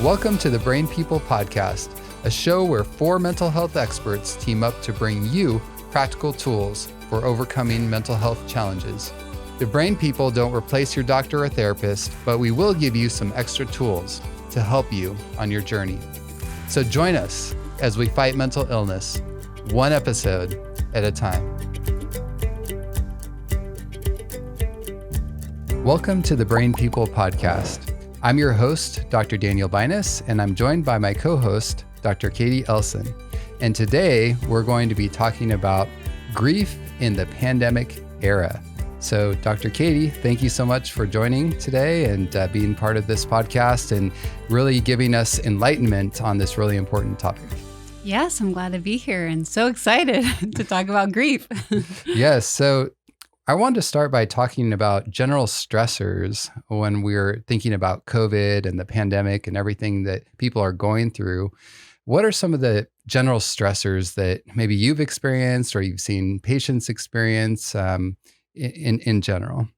Welcome to the Brain People Podcast, a show where four mental health experts team up to bring you practical tools for overcoming mental health challenges. The Brain People don't replace your doctor or therapist, but we will give you some extra tools to help you on your journey. So join us as we fight mental illness, one episode at a time. Welcome to the Brain People Podcast. I'm your host, Dr. Daniel Binus, and I'm joined by my co-host, Dr. Katie Elsen. And today we're going to be talking about grief in the pandemic era. So Dr. Katie, thank you so much for joining today and being part of this podcast and really giving us enlightenment on this really important topic. Yes, I'm glad to be here and so excited to talk about grief. Yes. So I wanted to start by talking about general stressors when we're thinking about COVID and the pandemic and everything that people are going through. What are some of the general stressors that maybe you've experienced or you've seen patients experience in general?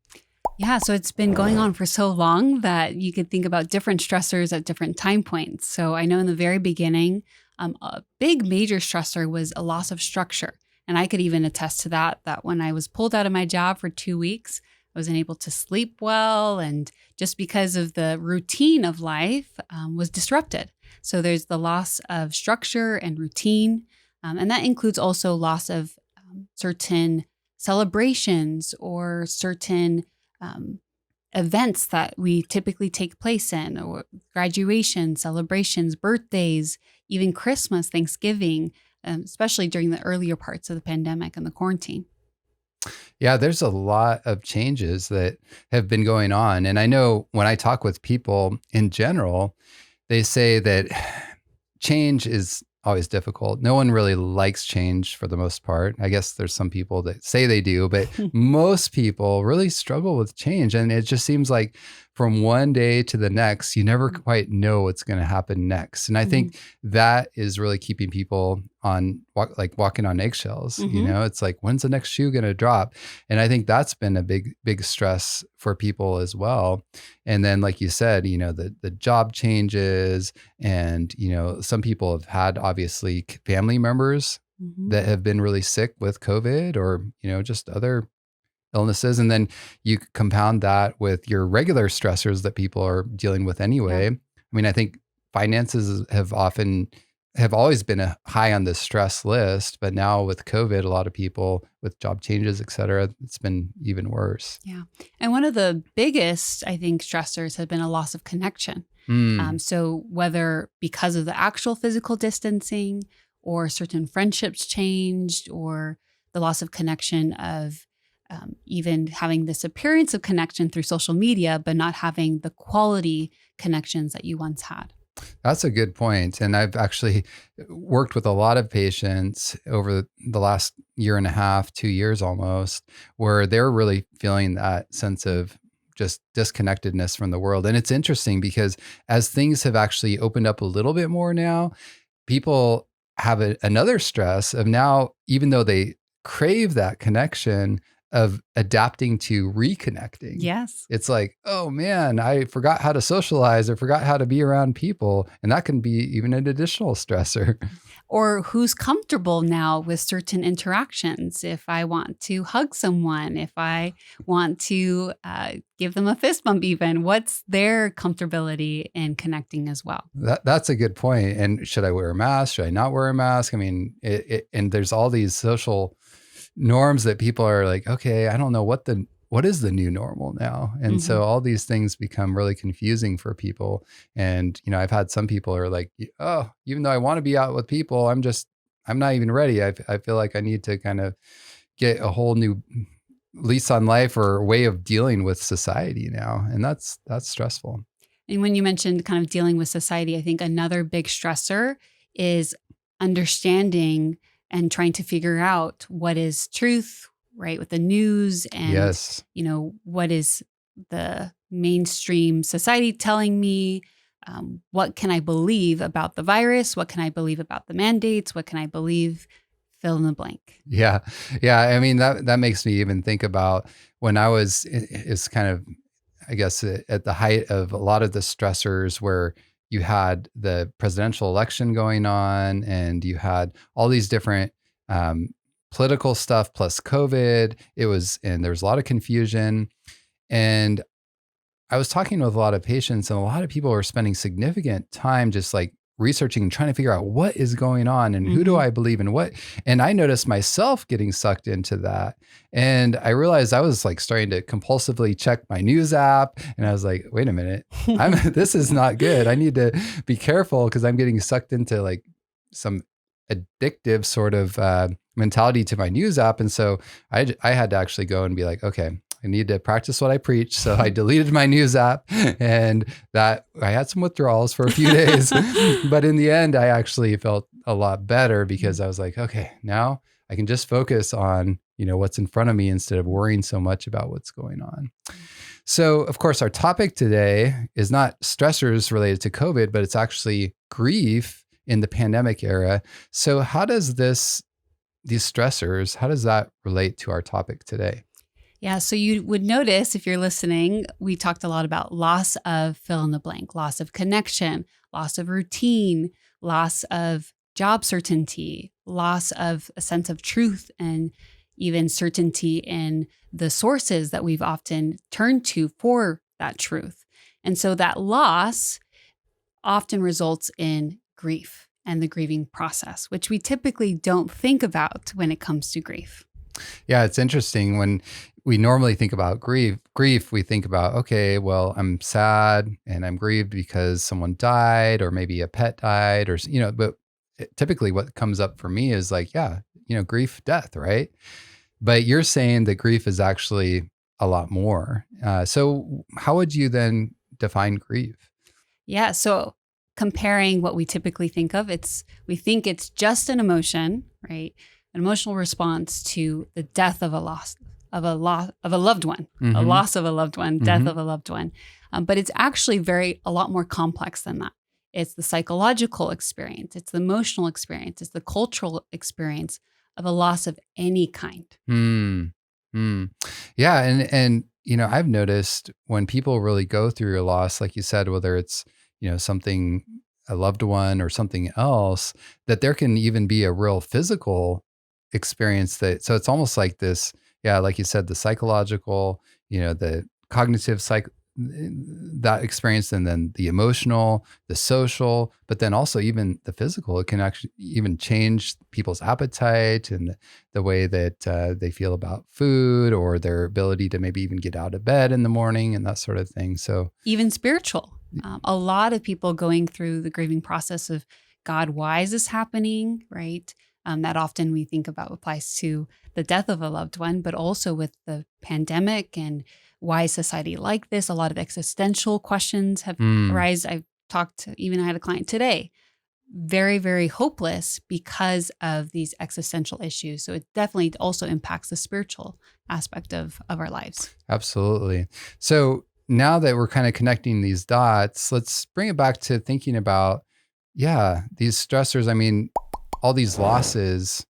Yeah, so it's been going on for so long that you could think about different stressors at different time points. So I know in the very beginning, a big major stressor was a loss of structure. And I could even attest to that when I was pulled out of my job for 2 weeks, I wasn't able to sleep well. And just because of the routine of life was disrupted. So there's the loss of structure and routine. And that includes also loss of certain celebrations or certain events that we typically take place in, or graduation, celebrations, birthdays, even Christmas, Thanksgiving, especially during the earlier parts of the pandemic and the quarantine. Yeah, there's a lot of changes that have been going on. And I know when I talk with people in general, they say that change is always difficult. No one really likes change for the most part. I guess there's some people that say they do, but most people really struggle with change. And it just seems like from one day to the next, you never quite know what's going to happen next. And I think that is really keeping people on walking on eggshells. You know, it's like, when's the next shoe going to drop? And I think that's been a big stress for people as well. And then, like you said, you know, the job changes and, you know, some people have had obviously family members that have been really sick with COVID or, you know, just other illnesses. And then you compound that with your regular stressors that people are dealing with anyway. Yeah. I mean, I think finances have always been high on the stress list, but now with COVID, a lot of people with job changes, et cetera, it's been even worse. Yeah. And one of the biggest, I think, stressors has been a loss of connection. So whether because of the actual physical distancing or certain friendships changed or the loss of connection of even having this appearance of connection through social media, but not having the quality connections that you once had. That's a good point. And I've actually worked with a lot of patients over the last year and a half, 2 years almost, where they're really feeling that sense of just disconnectedness from the world. And it's interesting because as things have actually opened up a little bit more now, people have another stress of now, even though they crave that connection, of adapting to reconnecting. Yes. It's like, oh man, I forgot how to socialize or forgot how to be around people. And that can be even an additional stressor. Or who's comfortable now with certain interactions. If I want to hug someone, if I want to give them a fist bump even, what's their comfortability in connecting as well? That's a good point. And should I wear a mask? Should I not wear a mask? I mean, and there's all these social norms that people are like, okay, I don't know what is the new normal now. And so all these things become really confusing for people. And, you know, I've had some people are like, oh, even though I want to be out with people, I'm not even ready. I feel like I need to kind of get a whole new lease on life or way of dealing with society now. And that's stressful. And when you mentioned kind of dealing with society, I think another big stressor is understanding and trying to figure out what is truth, right, with the news and, you know, what is the mainstream society telling me? What can I believe about the virus? What can I believe about the mandates? What can I believe? Fill in the blank. Yeah. Yeah. I mean, that makes me even think about when I was, it's kind of, I guess, at the height of a lot of the stressors where you had the presidential election going on, and you had all these different political stuff plus COVID. And there was a lot of confusion. And I was talking with a lot of patients, and a lot of people were spending significant time just like researching and trying to figure out what is going on and who do I believe in what. And I noticed myself getting sucked into that. And I realized I was like starting to compulsively check my news app. And I was like, wait a minute, this is not good. I need to be careful because I'm getting sucked into like some addictive sort of mentality to my news app. And so I had to actually go and be like, okay, I need to practice what I preach. So I deleted my news app, and that I had some withdrawals for a few days, but in the end, I actually felt a lot better because I was like, okay, now I can just focus on, what's in front of me instead of worrying so much about what's going on. So of course, our topic today is not stressors related to COVID, but it's actually grief in the pandemic era. So how does these stressors, how does that relate to our topic today? Yeah, so you would notice if you're listening, we talked a lot about loss of fill in the blank, loss of connection, loss of routine, loss of job certainty, loss of a sense of truth, and even certainty in the sources that we've often turned to for that truth. And so that loss often results in grief and the grieving process, which we typically don't think about when it comes to grief. Yeah, it's interesting when we normally think about grief, we think about, okay, well, I'm sad and I'm grieved because someone died or maybe a pet died or, but typically what comes up for me is like, yeah, grief, death, right? But you're saying that grief is actually a lot more. So how would you then define grief? Yeah, so comparing what we typically think of, we think it's just an emotion, right? An emotional response to the death of a loss of a loved one, a loss of a loved one, death of a loved one. But it's actually a lot more complex than that. It's the psychological experience, it's the emotional experience, it's the cultural experience of a loss of any kind. Yeah, and I've noticed when people really go through a loss, like you said, whether it's something, a loved one or something else, that there can even be a real physical experience so it's almost like this, yeah, like you said, the psychological, the cognitive that experience, and then the emotional, the social, but then also even the physical. It can actually even change people's appetite and the way that they feel about food or their ability to maybe even get out of bed in the morning and that sort of thing. So even spiritual. A lot of people going through the grieving process of, God, why is this happening, right? That often we think about applies to the death of a loved one, but also with the pandemic and why is society like this? A lot of existential questions have arisen. I had a client today, very, very hopeless because of these existential issues. So it definitely also impacts the spiritual aspect of our lives. Absolutely. So now that we're kind of connecting these dots, let's bring it back to thinking about, these stressors. I mean, all these losses.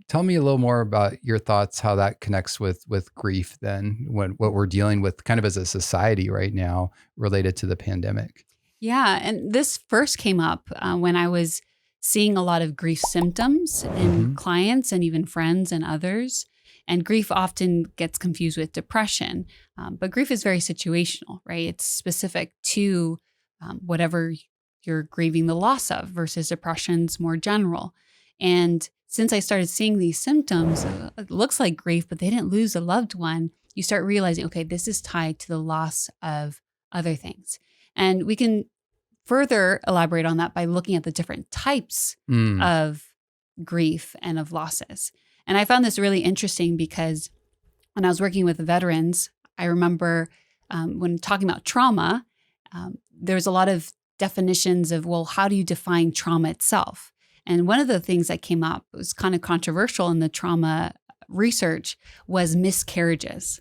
Tell me a little more about your thoughts, how that connects with grief then, what we're dealing with kind of as a society right now related to the pandemic. Yeah, and this first came up when I was seeing a lot of grief symptoms in clients and even friends and others. And grief often gets confused with depression, but grief is very situational, right? It's specific to whatever you're grieving the loss of versus depression's more general. And since I started seeing these symptoms, it looks like grief, but they didn't lose a loved one. You start realizing, okay, this is tied to the loss of other things. And we can further elaborate on that by looking at the different types of grief and of losses. And I found this really interesting because when I was working with veterans, I remember when talking about trauma, there's a lot of definitions of, well, how do you define trauma itself? And one of the things that came up, was kind of controversial in the trauma research, was miscarriages.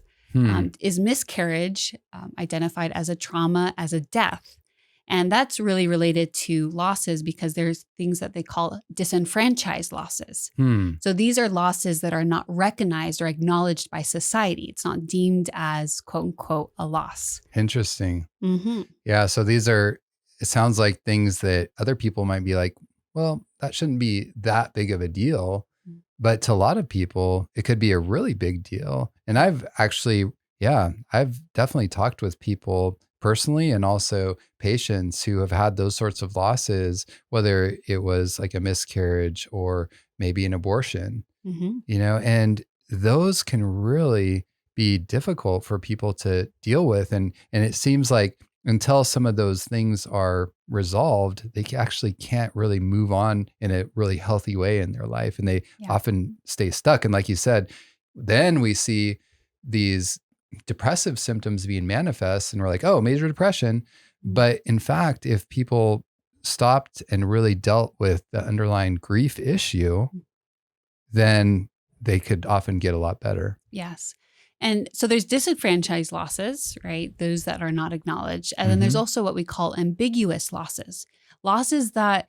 Is miscarriage identified as a trauma, as a death? And that's really related to losses because there's things that they call disenfranchised losses. So these are losses that are not recognized or acknowledged by society. It's not deemed as, quote unquote, a loss. Interesting. Yeah. So these are it sounds like things that other people might be like, well, that shouldn't be that big of a deal. But to a lot of people, it could be a really big deal. And I've actually, yeah, I've definitely talked with people personally and also patients who have had those sorts of losses, whether it was like a miscarriage or maybe an abortion, Hmm. and those can really be difficult for people to deal with. And it seems like until some of those things are resolved, they actually can't really move on in a really healthy way in their life. And they Yeah. often stay stuck. And like you said, then we see these depressive symptoms being manifest, and we're like, oh, major depression. But in fact, if people stopped and really dealt with the underlying grief issue, then they could often get a lot better. Yes. And so there's disenfranchised losses, right? Those that are not acknowledged. And then there's Hmm. also what we call ambiguous losses, losses that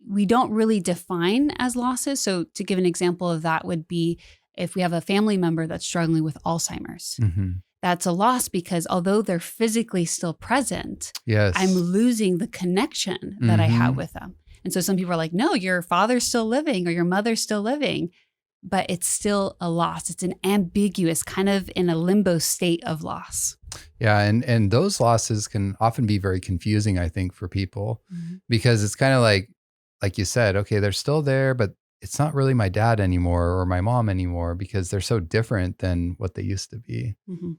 we don't really define as losses. So to give an example of that would be if we have a family member that's struggling with Alzheimer's. Hmm. That's a loss because although they're physically still present, I'm Yes. losing the connection that I have Hmm. with them. And so some people are like, no, your father's still living or your mother's still living, but it's still a loss. It's an ambiguous, kind of in a limbo state of loss. Yeah, and those losses can often be very confusing, I think, for people, Mhm. because it's kind of like you said, okay, they're still there, but it's not really my dad anymore or my mom anymore because they're so different than what they used to be. Mhm.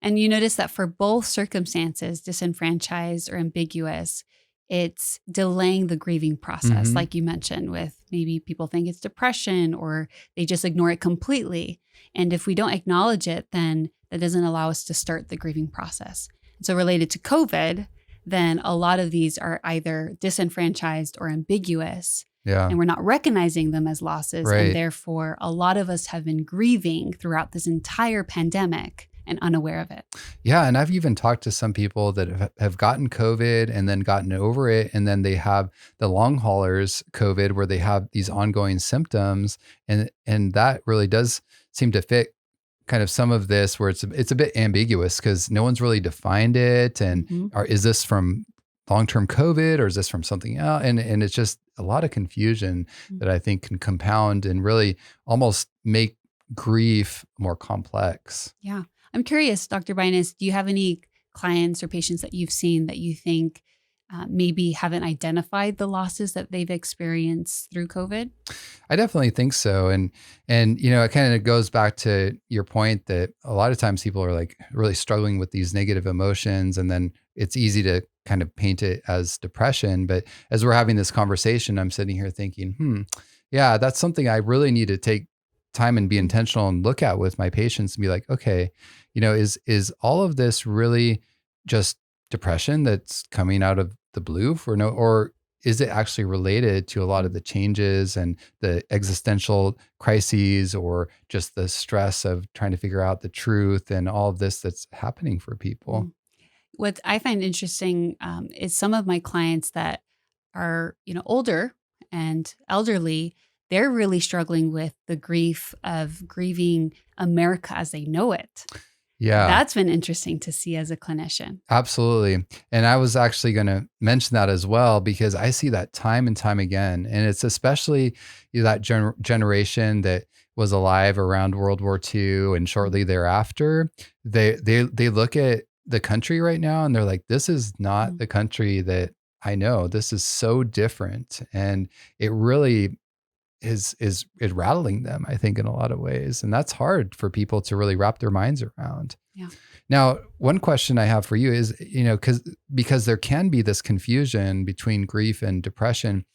And you notice that for both circumstances, disenfranchised or ambiguous, it's delaying the grieving process, Hmm. like you mentioned, with maybe people think it's depression or they just ignore it completely. And if we don't acknowledge it, then that doesn't allow us to start the grieving process. So, related to COVID, then a lot of these are either disenfranchised or ambiguous. Yeah, And we're not recognizing them as losses. And right. therefore, a lot of us have been grieving throughout this entire pandemic and unaware of it. Yeah, and I've even talked to some people that have gotten COVID and then gotten over it, and then they have the long haulers COVID where they have these ongoing symptoms, and that really does seem to fit kind of some of this where it's a bit ambiguous because no one's really defined it, and Mhm. is this from long-term COVID or is this from something else? And it's just a lot of confusion Mm. that I think can compound and really almost make grief more complex. Yeah. I'm curious, Dr. Binus, do you have any clients or patients that you've seen that you think maybe haven't identified the losses that they've experienced through COVID? I definitely think so. And it kind of goes back to your point that a lot of times people are like really struggling with these negative emotions, and then it's easy to kind of paint it as depression. But as we're having this conversation, I'm sitting here thinking, yeah, that's something I really need to take time and be Mm. intentional and look at with my patients and be like, okay, is all of this really just depression that's coming out of the blue for no, or is it actually related to a lot of Mm. the changes and the existential crises, or just the stress of trying to figure out the truth and all of this that's happening for people? Mm. What I find interesting is some of my clients that are, older and elderly, they're really struggling with the grief of grieving America as they know it. Yeah, That's been interesting to see as a clinician. absolutely. And I was actually going to mention that as well because I see that time and time again. And it's especially that generation that was alive around World War II and Mm. shortly thereafter. They look at the country right now and they're like, this is not Mm. the country that I know. This is so different. And it really is it rattling them, I think, in a lot of ways. And that's hard for people to really wrap their minds around. Yeah. Now, one question I have for you is, because there can be this confusion between grief and depression.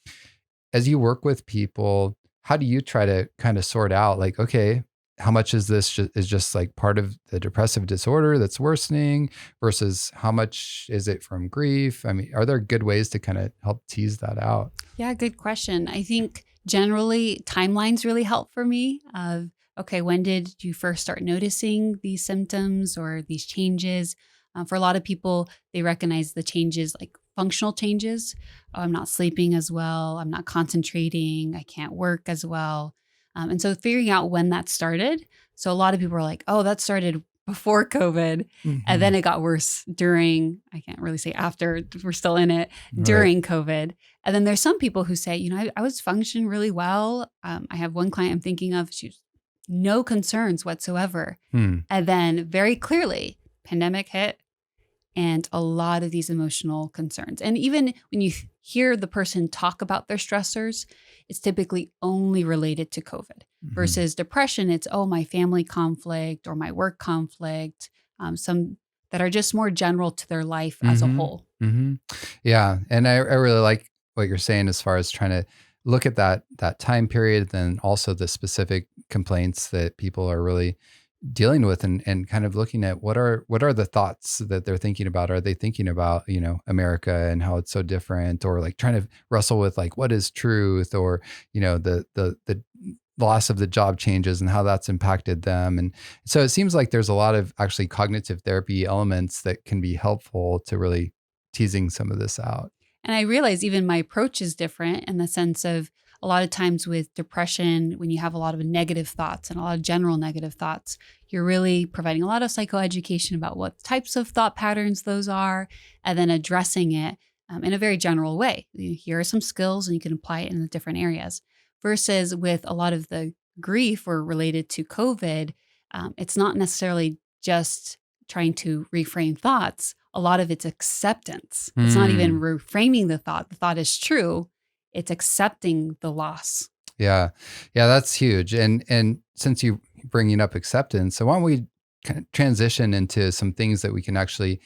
As you work with people, how do you try to kind of sort out, like, okay, how much is this is just like part of the depressive disorder that's worsening versus how much is it from grief? I mean, are there good ways to kind of help tease that out? Yeah, good question. I think generally timelines really help for me of okay, when did you first start noticing these symptoms or these changes? For a lot of people, they recognize the changes like functional changes. Oh, I'm not sleeping as well. I'm not concentrating. I can't work as well. And so figuring out when that started. So a lot of people are like, oh, that started before COVID. And then it got worse during, I can't really say after, we're still in it, during COVID. And then there's some people who say, I was functioning really well. I have one client I'm thinking of, she's no concerns whatsoever. And then very clearly, pandemic hit and a lot of these emotional concerns. And even when you hear the person talk about their stressors, it's typically only related to COVID versus depression. It's, my family conflict or my work conflict, some that are just more general to their life as a whole. Yeah. And I really like what you're saying as far as trying to look at that time period, then also the specific complaints that people are really dealing with and kind of looking at what are the thoughts that they're thinking about. Are they thinking about, America and how it's so different, or like trying to wrestle with like, what is truth, or, the loss of the job changes and how that's impacted them. And so it seems like there's a lot of actually cognitive therapy elements that can be helpful to really teasing some of this out. And I realize even my approach is different in the sense of a lot of times with depression, when you have a lot of negative thoughts and a lot of general negative thoughts, you're really providing a lot of psychoeducation about what types of thought patterns those are, and then addressing it in a very general way. Here are some skills and you can apply it in the different areas. Versus with a lot of the grief or related to COVID, it's not necessarily just trying to reframe thoughts. A lot of it's acceptance. It's not even reframing the thought. The thought is true. It's accepting the loss. Yeah. Yeah, that's huge. And since you're bringing up acceptance, so why don't we kind of transition into some things that we can actually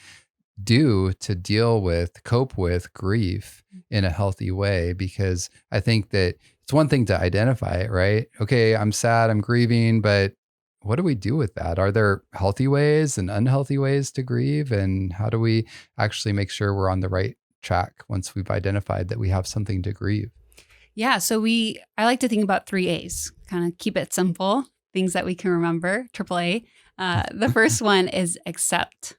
do to cope with grief in a healthy way? Because I think that it's one thing to identify it, right? Okay, I'm sad, I'm grieving, but what do we do with that? Are there healthy ways and unhealthy ways to grieve? And how do we actually make sure we're on the right track once we've identified that we have something to grieve? Yeah, so I like to think about 3 A's, kind of keep it simple, things that we can remember, AAA. The first one is accept.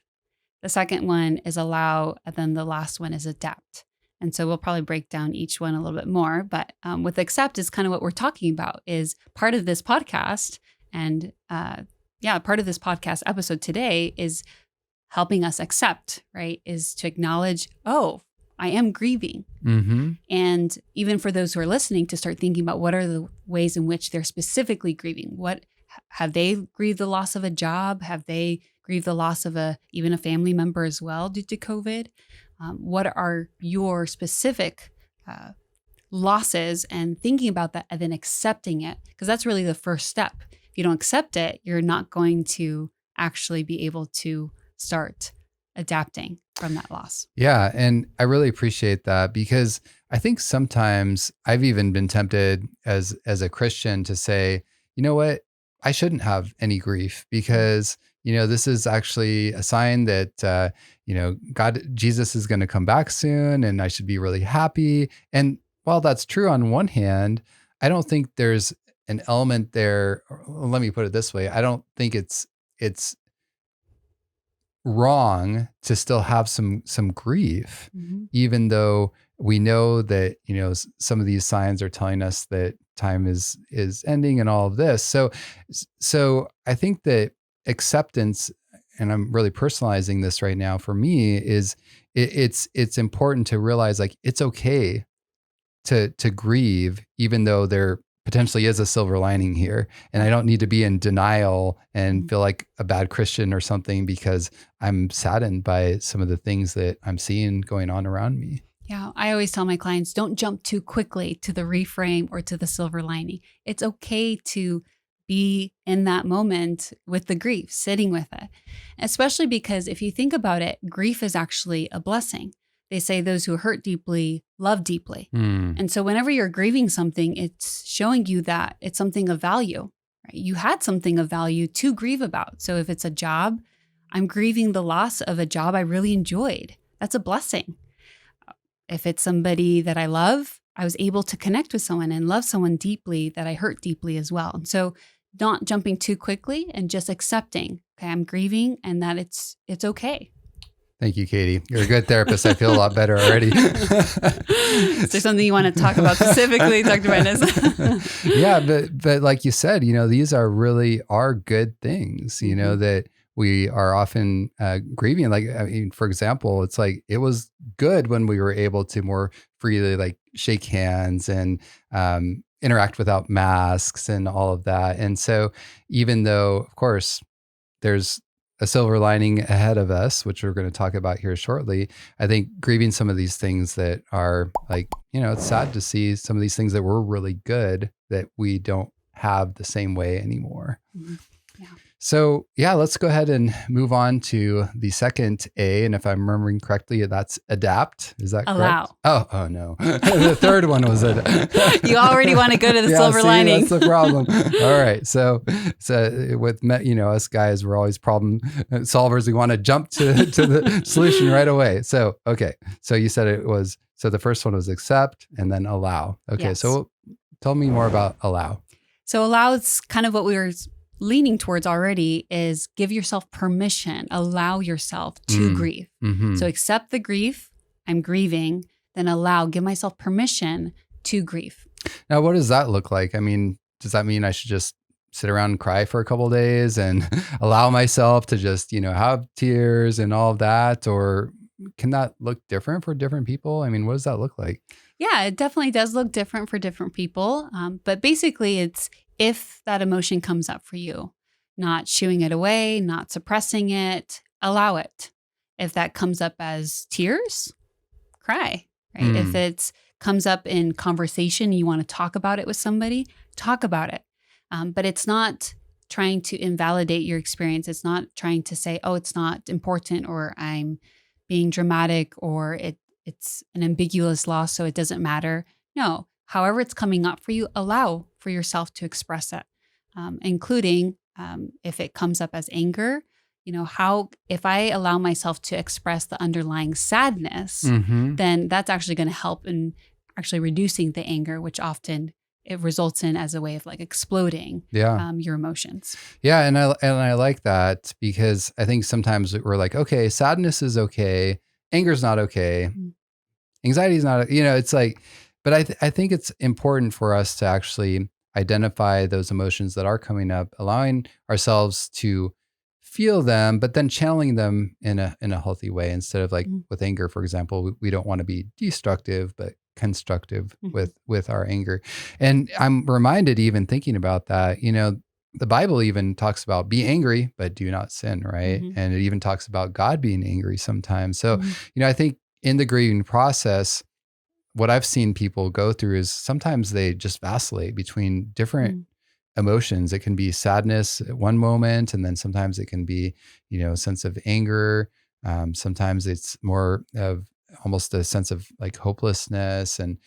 The second one is allow, and then the last one is adapt. And so we'll probably break down each one a little bit more. But with accept is kind of what we're talking about, is part of this podcast. And part of this podcast episode today is helping us accept, right? Is to acknowledge, I am grieving. And even for those who are listening, to start thinking about what are the ways in which they're specifically grieving. What have they grieved the loss of a job? Have they grieved the loss of even a family member as well due to COVID? What are your specific losses, and thinking about that and then accepting it? Because that's really the first step. If you don't accept it, you're not going to actually be able to start adapting from that loss. Yeah. And I really appreciate that, because I think sometimes I've even been tempted as a Christian to say, you know what, I shouldn't have any grief, because, this is actually a sign that, Jesus is going to come back soon and I should be really happy. And while that's true on one hand, I don't think there's an element there. Let me put it this way. I don't think it's wrong to still have some grief, even though we know that, some of these signs are telling us that time is ending and all of this. So I think that acceptance, and I'm really personalizing this right now for me, is it's important to realize, like, it's okay to grieve, even though there potentially is a silver lining here. And I don't need to be in denial and feel like a bad Christian or something because I'm saddened by some of the things that I'm seeing going on around me. Yeah, I always tell my clients, don't jump too quickly to the reframe or to the silver lining. It's okay to be in that moment with the grief, sitting with it. Especially because if you think about it, grief is actually a blessing. They say those who hurt deeply love deeply. And so whenever you're grieving something, it's showing you that it's something of value, right? You had something of value to grieve about. So if it's a job, I'm grieving the loss of a job I really enjoyed. That's a blessing. If it's somebody that I love, I was able to connect with someone and love someone deeply that I hurt deeply as well. And so not jumping too quickly and just accepting, okay, I'm grieving, and that it's okay. Thank you, Katie. You're a good therapist. I feel a lot better already. Is there something you want to talk about specifically, Dr. Binus? Yeah, but like you said, these are good things, that we are often grieving. Like, I mean, for example, it's like it was good when we were able to more freely like shake hands and interact without masks and all of that. And so, even though, of course, there's a silver lining ahead of us, which we're going to talk about here shortly. I think grieving some of these things that are like, it's sad to see some of these things that were really good that we don't have the same way anymore. Mhm. Yeah. So yeah, let's go ahead and move on to the second A. And if I'm remembering correctly, that's adapt. Is that correct? Allow. Oh no. The third one was You already want to go to the silver lining. That's the problem. All right. So with, us guys, we're always problem solvers. We want to jump to the solution right away. So, okay. So you said so the first one was accept and then allow. Okay. Yes. So tell me more about allow. So allow is kind of what we were leaning towards already, is give yourself permission, allow yourself to grieve. Mm-hmm. So accept the grief, I'm grieving, then give myself permission to grieve. Now, what does that look like? I mean, does that mean I should just sit around and cry for a couple of days and allow myself to just, have tears and all of that? Or can that look different for different people? I mean, what does that look like? Yeah, it definitely does look different for different people. But basically, it's if that emotion comes up for you, not shooing it away, not suppressing it, allow it. If that comes up as tears, cry, right? If it comes up in conversation, you want to talk about it with somebody, talk about it. But it's not trying to invalidate your experience. It's not trying to say, oh, it's not important, or I'm being dramatic, or it's an ambiguous loss, so it doesn't matter. No, however it's coming up for you, allow for yourself to express it, including if it comes up as anger, if I allow myself to express the underlying sadness, then that's actually going to help in actually reducing the anger, which often it results in as a way of like exploding your emotions. Yeah. And I like that, because I think sometimes we're like, okay, sadness is okay. Anger's not okay. Anxiety is not, it's like, but I think it's important for us to actually identify those emotions that are coming up, allowing ourselves to feel them, but then channeling them in a healthy way, instead of like with anger, for example, we don't want to be destructive, but constructive with our anger. And I'm reminded, even thinking about that, the Bible even talks about be angry, but do not sin, right? And it even talks about God being angry sometimes. So, I think in the grieving process, what I've seen people go through is sometimes they just vacillate between different emotions. It can be sadness at one moment, and then sometimes it can be, a sense of anger. Sometimes it's more of almost a sense of like hopelessness, and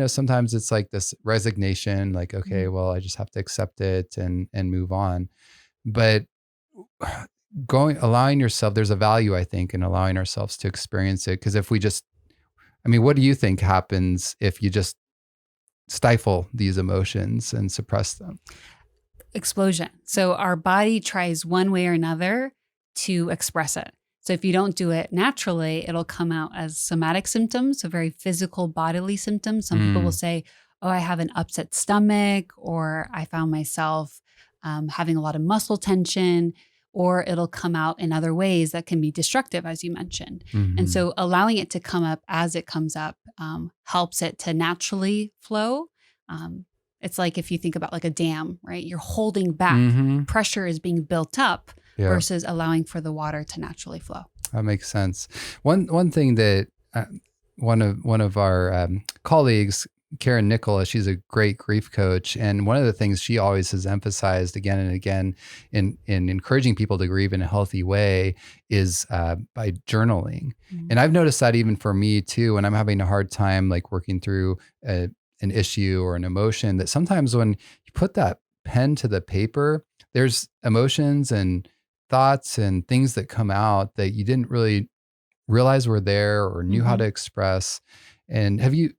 sometimes it's like this resignation, like, okay, well, I just have to accept it and move on. But allowing yourself, there's a value, I think, in allowing ourselves to experience it. Because if we just, what do you think happens if you just stifle these emotions and suppress them? Explosion. So our body tries one way or another to express it. So if you don't do it naturally, it'll come out as somatic symptoms, so very physical bodily symptoms. Some people will say, oh, I have an upset stomach, or I found myself having a lot of muscle tension, or it'll come out in other ways that can be destructive, as you mentioned. And so allowing it to come up as it comes up helps it to naturally flow. It's like if you think about like a dam, right? You're holding back. Pressure is being built up versus allowing for the water to naturally flow. That makes sense. One thing that one of our colleagues, Karen Nicola, she's a great grief coach. And one of the things she always has emphasized again and again in encouraging people to grieve in a healthy way is by journaling. And I've noticed that even for me too, when I'm having a hard time, like working through an issue or an emotion, that sometimes when you put that pen to the paper, there's emotions and thoughts and things that come out that you didn't really realize were there or knew how to express. And have you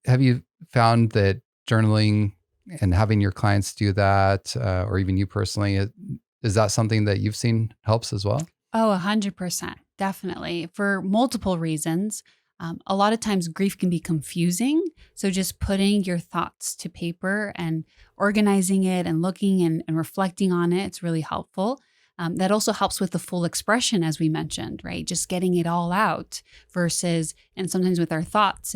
found that journaling and having your clients do that, or even you personally, is that something that you've seen helps as well? Oh, 100%. Definitely. For multiple reasons. A lot of times grief can be confusing. So just putting your thoughts to paper and organizing it and looking and reflecting on it, it's really helpful. That also helps with the full expression, as we mentioned, right? Just getting it all out versus, and sometimes with our thoughts,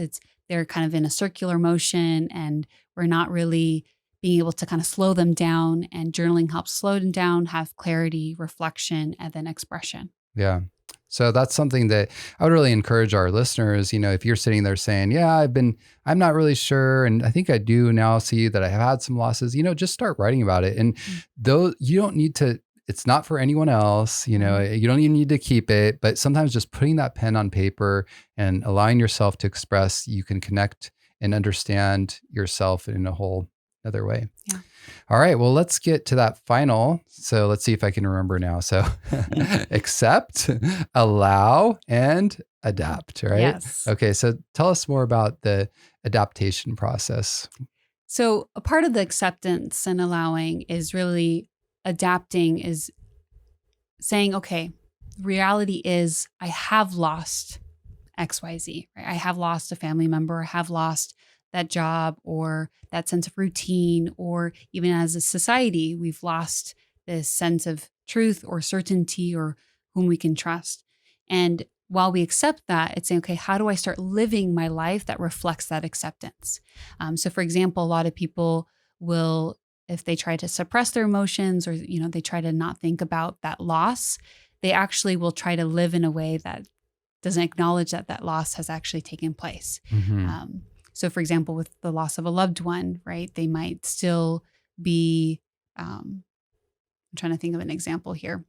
they're kind of in a circular motion and we're not really being able to kind of slow them down, and journaling helps slow them down, have clarity, reflection, and then expression. Yeah. So that's something that I would really encourage our listeners. If you're sitting there saying, yeah, I'm not really sure. And I think I do now see that I have had some losses, just start writing about it. And though you don't need to, it's not for anyone else, you don't even need to keep it, but sometimes just putting that pen on paper and allowing yourself to express, you can connect and understand yourself in a whole other way. Yeah. All right. Well, let's get to that final. So let's see if I can remember now. So accept, allow, and adapt, right? Yes. Okay. So tell us more about the adaptation process. So a part of the acceptance and allowing is really adapting, is saying, okay, reality is I have lost XYZ, right? I have lost a family member, I have lost that job or that sense of routine, or even as a society, we've lost this sense of truth or certainty or whom we can trust. And while we accept that, it's saying, okay, how do I start living my life that reflects that acceptance? So for example, a lot of people will, if they try to suppress their emotions or, they try to not think about that loss, they actually will try to live in a way that doesn't acknowledge that that loss has actually taken place. Mm-hmm. So for example, with the loss of a loved one, right, they might still be, I'm trying to think of an example here.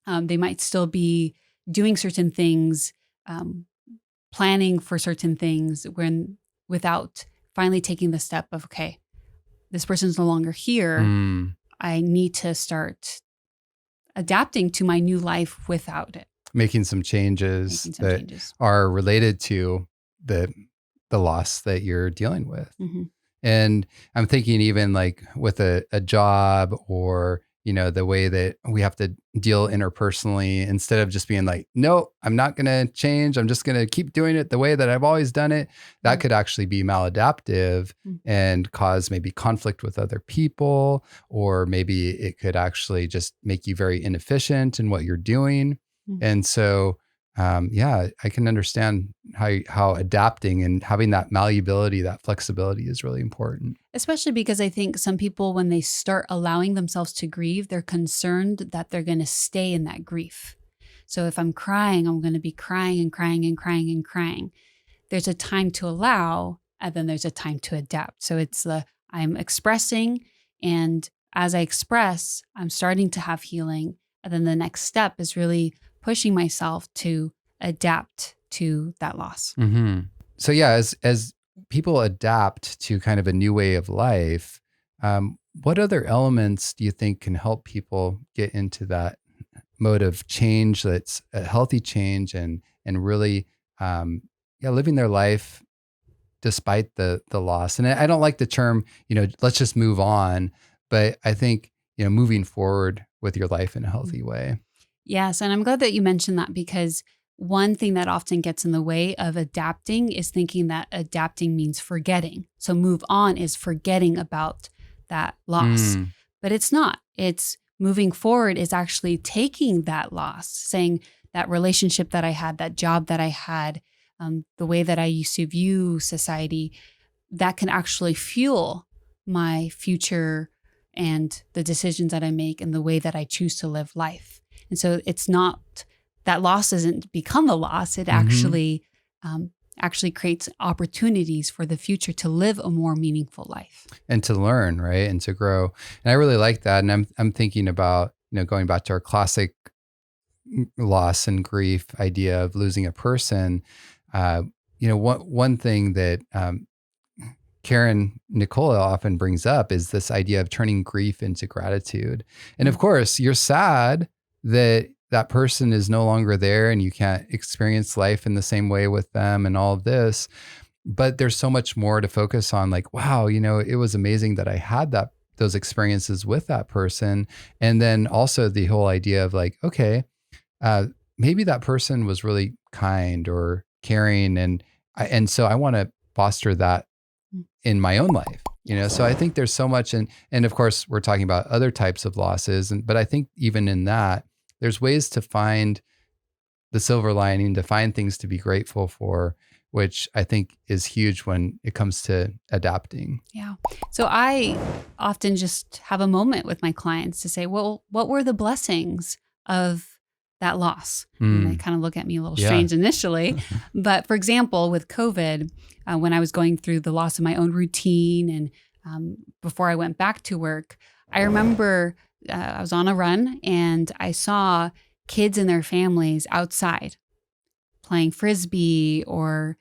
They might still be doing certain things, planning for certain things without finally taking the step of, okay, this person's no longer here. I need to start adapting to my new life without it. Making some changes that are related to the loss that you're dealing with. Mm-hmm. And I'm thinking even like with a job or, the way that we have to deal interpersonally, instead of just being like, no, I'm not going to change. I'm just going to keep doing it the way that I've always done it. That could actually be maladaptive and cause maybe conflict with other people, or maybe it could actually just make you very inefficient in what you're doing. And so, I can understand how adapting and having that malleability, that flexibility is really important. Especially because I think some people, when they start allowing themselves to grieve, they're concerned that they're going to stay in that grief. So if I'm crying, I'm going to be crying and crying and crying and crying. There's a time to allow, and then there's a time to adapt. So it's I'm expressing, and as I express, I'm starting to have healing. And then the next step is really pushing myself to adapt to that loss. Mm-hmm. So yeah, as people adapt to kind of a new way of life, what other elements do you think can help people get into that mode of change that's a healthy change and really living their life despite the loss? And I don't like the term, let's just move on, but I think, moving forward with your life in a healthy way. Yes. And I'm glad that you mentioned that, because one thing that often gets in the way of adapting is thinking that adapting means forgetting. So move on is forgetting about that loss, but it's not. It's moving forward is actually taking that loss, saying that relationship that I had, that job that I had, the way that I used to view society, that can actually fuel my future and the decisions that I make and the way that I choose to live life. And so it's not, that loss doesn't become a loss. It actually creates opportunities for the future to live a more meaningful life. And to learn, right? And to grow. And I really like that. And I'm thinking about, going back to our classic loss and grief idea of losing a person. One thing that Karen Nicola often brings up is this idea of turning grief into gratitude. And of course, you're sad that person is no longer there and you can't experience life in the same way with them and all of this. But there's so much more to focus on, like, wow, it was amazing that I had those experiences with that person. And then also the whole idea of like, okay, maybe that person was really kind or caring. And so I want to foster that in my own life. So I think there's so much, and of course we're talking about other types of losses, but I think even in that, there's ways to find the silver lining, to find things to be grateful for, which I think is huge when it comes to adapting. Yeah. So I often just have a moment with my clients to say, well, what were the blessings of that loss? And they kind of look at me a little strange initially. But for example, with COVID, when I was going through the loss of my own routine and before I went back to work, I remember I was on a run and I saw kids and their families outside playing Frisbee or,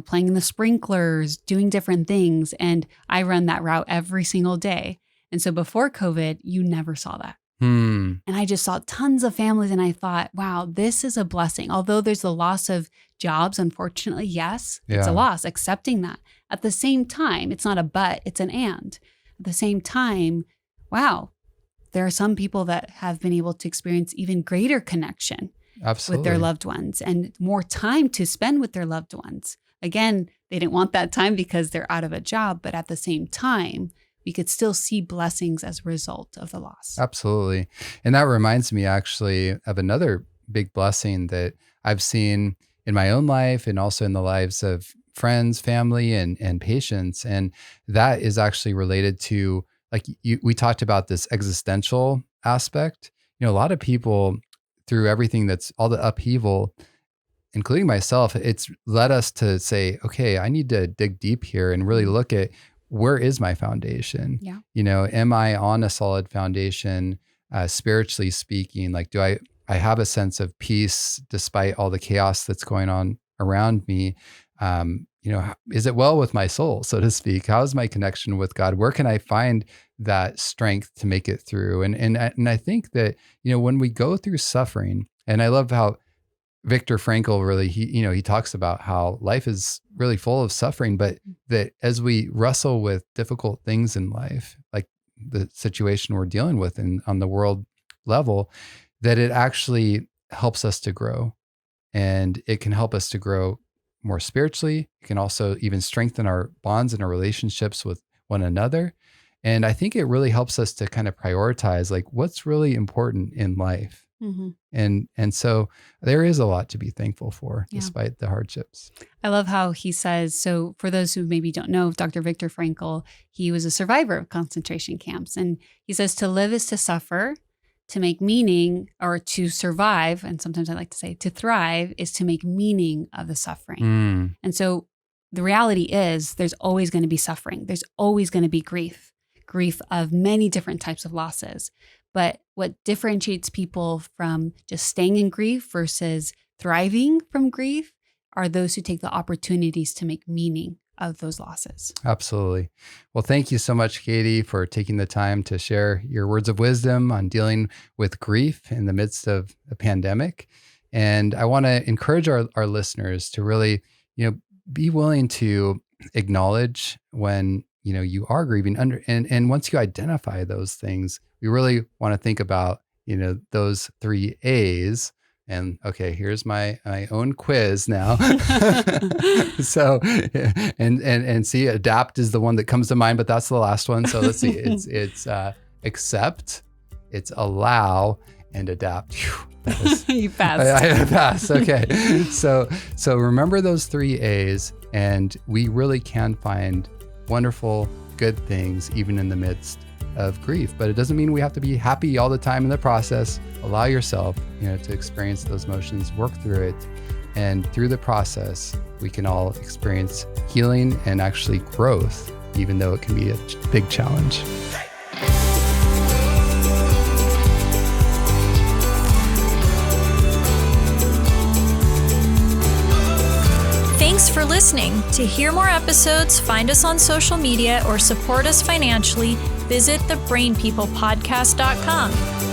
playing in the sprinklers, doing different things. And I run that route every single day. And so before COVID, you never saw that. And I just saw tons of families and I thought, wow, this is a blessing. Although there's the loss of jobs, unfortunately, yes, it's a loss, accepting that. At the same time, it's not a but, it's an and. At the same time, wow, there are some people that have been able to experience even greater connection with their loved ones and more time to spend with their loved ones. Again, they didn't want that time because they're out of a job, but at the same time, we could still see blessings as a result of the loss. Absolutely. And that reminds me actually of another big blessing that I've seen in my own life and also in the lives of friends, family, and patients. And that is actually related to, like we talked about this existential aspect. A lot of people, through everything that's all the upheaval, including myself, it's led us to say, okay, I need to dig deep here and really look at, where is my foundation? Yeah. Am I on a solid foundation, spiritually speaking? Like, do I have a sense of peace despite all the chaos that's going on around me? Is it well with my soul, so to speak? How is my connection with God? Where can I find that strength to make it through? And I think that, when we go through suffering, and I love how Viktor Frankl really, he talks about how life is really full of suffering, but that as we wrestle with difficult things in life, like the situation we're dealing with on the world level, that it actually helps us to grow. And it can help us to grow more spiritually. It can also even strengthen our bonds and our relationships with one another. And I think it really helps us to kind of prioritize, like, what's really important in life. And so there is a lot to be thankful for, despite the hardships. I love how he says, so for those who maybe don't know, Dr. Viktor Frankl, he was a survivor of concentration camps. And he says to live is to suffer, to make meaning, or to survive. And sometimes I like to say to thrive is to make meaning of the suffering. And so the reality is there's always going to be suffering. There's always going to be grief of many different types of losses. But what differentiates people from just staying in grief versus thriving from grief are those who take the opportunities to make meaning of those losses. Absolutely. Well, thank you so much, Katie, for taking the time to share your words of wisdom on dealing with grief in the midst of a pandemic. And I want to encourage our listeners to really, be willing to acknowledge when you are grieving and once you identify those things, we really want to think about, those 3 A's. And okay, here's my own quiz now. So, and see, adapt is the one that comes to mind, but that's the last one. So let's see, it's accept, it's allow, and adapt. Whew, you passed. I passed. Okay. So remember those 3 A's, and we really can find wonderful, good things, even in the midst of grief. But it doesn't mean we have to be happy all the time in the process. Allow yourself, to experience those emotions, work through it. And through the process, we can all experience healing and actually growth, even though it can be a big challenge. Thanks for listening. To hear more episodes, find us on social media, or support us financially, visit thebrainpeoplepodcast.com.